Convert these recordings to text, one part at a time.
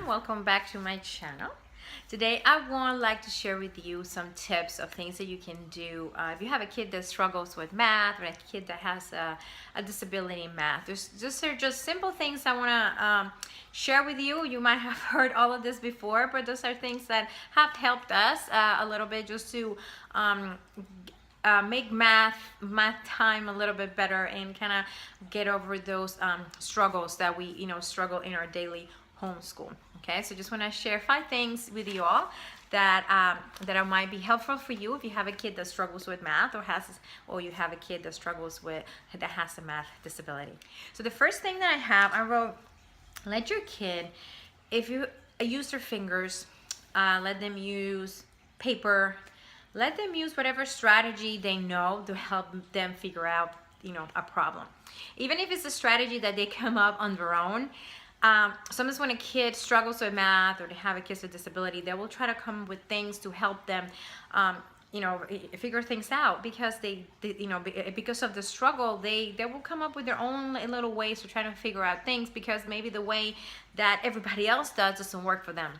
Welcome back to my channel. Today I would like to share with you some tips of things that you can do if you have a kid that struggles with math or a kid that has a disability in math. These are just simple things I want to share with you. You might have heard all of this before, but those are things that have helped us a little bit just to make math time a little bit better and kind of get over those struggles that we struggle in our daily homeschool. Okay, so just want to share 5 things with you all that might be helpful for you if you have a kid that struggles with math or you have a kid that struggles with that has a math disability. So the first thing that I wrote, let your kid, if you use their fingers, let them use paper, let them use whatever strategy they know to help them figure out a problem, even if it's a strategy that they come up on their own. Sometimes when a kid struggles with math or they have a kid with disability, they will try to come with things to help them, figure things out, because because of the struggle, they will come up with their own little ways to try to figure out things, because maybe the way that everybody else doesn't work for them.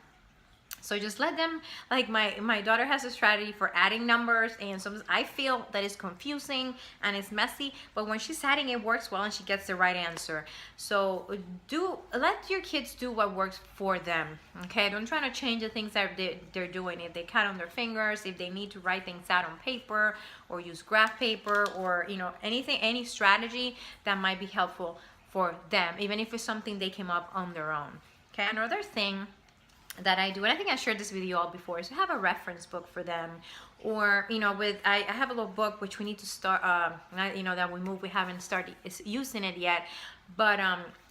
So just let them, like my daughter has a strategy for adding numbers, and sometimes I feel that it's confusing and it's messy, but when she's adding, it works well and she gets the right answer. So let your kids do what works for them, okay? Don't try to change the things that they're doing. If they cut on their fingers, if they need to write things out on paper or use graph paper, or any strategy that might be helpful for them, even if it's something they came up on their own. Okay, another thing that I do, and I think I shared this with you all before, is to have a reference book for them, or I have a little book which we need to start. That we haven't started using it yet, but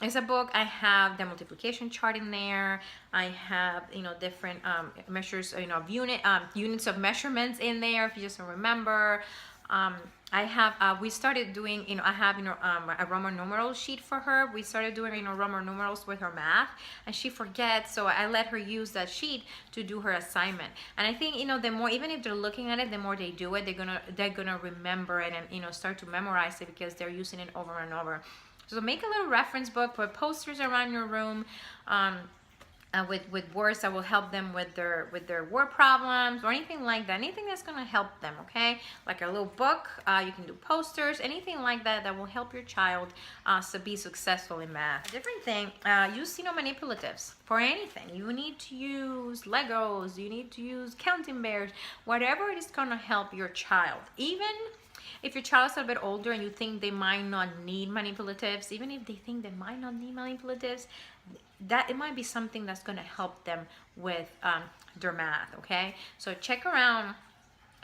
it's a book. I have the multiplication chart in there. I have different measures, of units of measurements in there, if you just don't remember. I have we started doing I have a Roman numeral sheet for her. We started doing Roman numerals with her math, and she forgets, so I let her use that sheet to do her assignment. And I think the more, even if they're looking at it, the more they do it, they're gonna remember it and start to memorize it, because they're using it over and over. So make a little reference book, put posters around your room, with words that will help them with their word problems or anything like that. Anything that's going to help them, okay? Like a little book, you can do posters, anything like that that will help your child to be successful in math. A different thing, use manipulatives for anything. You need to use Legos, you need to use counting bears, whatever it is going to help your child. Even if your child is a bit older and you think they might not need manipulatives, even if they think they might not need manipulatives, that it might be something that's going to help them with their math, okay? So check around,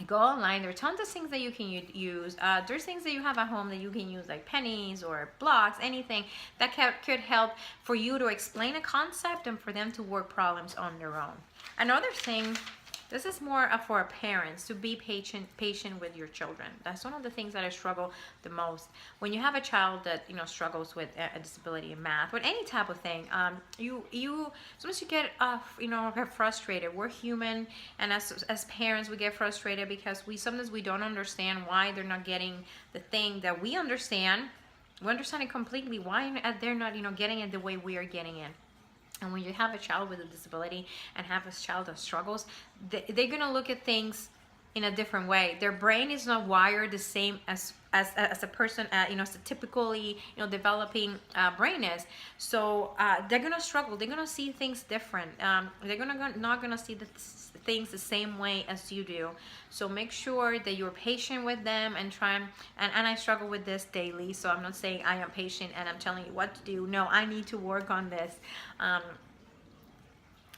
go online. There are tons of things that you can use. There's things that you have at home that you can use, like pennies or blocks, anything that could help for you to explain a concept and for them to work problems on their own. Another thing, this is more for parents, to be patient with your children. That's one of the things that I struggle the most. When you have a child that struggles with a disability in math, with any type of thing, sometimes you get get frustrated. We're human, and as parents, we get frustrated because sometimes we don't understand why they're not getting the thing that we understand. We understand it completely. Why they're not getting it the way we are getting it. And when you have a child with a disability and have a child that struggles, they're gonna look at things in a different way. Their brain is not wired the same as a person, as a typically developing brain is. So they're gonna struggle. They're gonna see things different. They're not gonna see the things the same way as you do. So make sure that you're patient with them and try and I struggle with this daily. So I'm not saying I am patient and I'm telling you what to do. No, I need to work on this.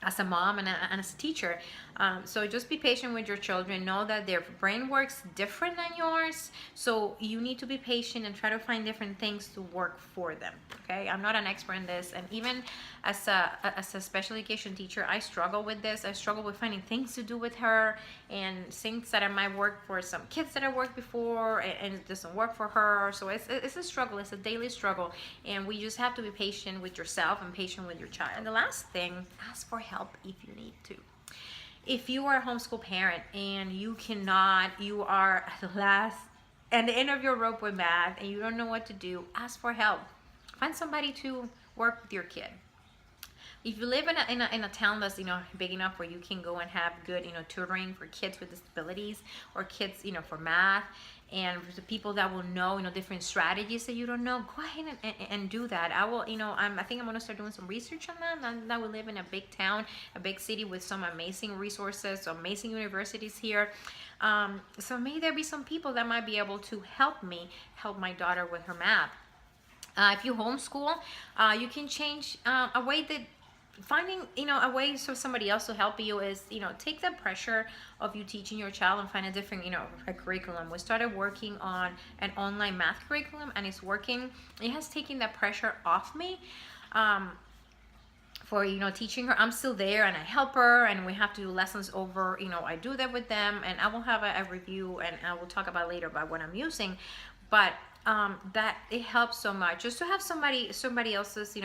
As a mom and as a teacher. So just be patient with your children. Know that their brain works different than yours. So you need to be patient and try to find different things to work for them. Okay, I'm not an expert in this. And even as a special education teacher, I struggle with this. I struggle with finding things to do with her and things that I might work for some kids that I worked before and it doesn't work for her. So it's a struggle. It's a daily struggle. And we just have to be patient with yourself and patient with your child. And the last thing, ask for help if you need to. if you are a homeschool parent and you are at the last and the end of your rope with math and you don't know what to do, ask for help. Find somebody to work with your kid. If you live in a town that's big enough where you can go and have good tutoring for kids with disabilities, or kids for math, and the people that will know different strategies that you don't know, go ahead and do that. I will I think I'm going to start doing some research on that. That we live in a big town, a big city with some amazing resources, amazing universities here. So may there be some people that might be able to help my daughter with her math. If you homeschool, you can change a way that finding a way so somebody else will help you is take the pressure of you teaching your child and find a different a curriculum. We started working on an online math curriculum and it's working. It has taken that pressure off me. For teaching her. I'm still there and I help her and we have to do lessons over, I do that with them, and I will have a review and I will talk about later about what I'm using. But that it helps so much just to have somebody else's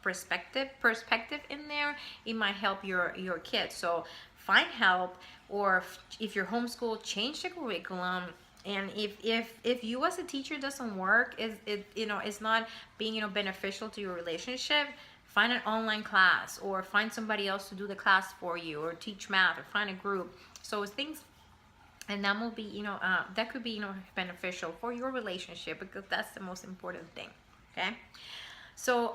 perspective in there. It might help your kids. So find help, or if you're homeschool, change the curriculum. And if you as a teacher doesn't work, it's not being beneficial to your relationship, find an online class or find somebody else to do the class for you, or teach math, or find a group. So things, and that will be that could be beneficial for your relationship, because that's the most important thing. Okay. So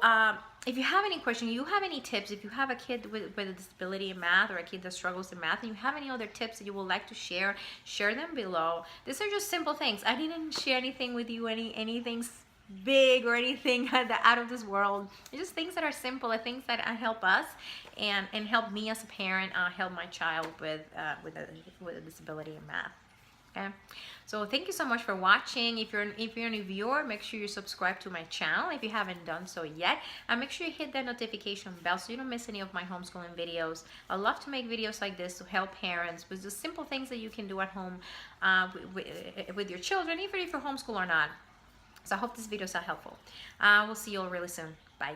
if you have any questions, you have any tips, if you have a kid with a disability in math, or a kid that struggles in math, and you have any other tips that you would like to share them below. These are just simple things. I didn't share anything with you, anything big or anything out of this world. It's just things that are simple, things that help us and help me as a parent, help my child with a disability in math. Okay, so thank you so much for watching. If you're a new viewer, make sure you subscribe to my channel if you haven't done so yet, and make sure you hit that notification bell so you don't miss any of my homeschooling videos. I love to make videos like this to help parents with the simple things that you can do at home with your children, even if you're homeschool or not. So I hope this video is helpful. We'll see you all really soon. Bye.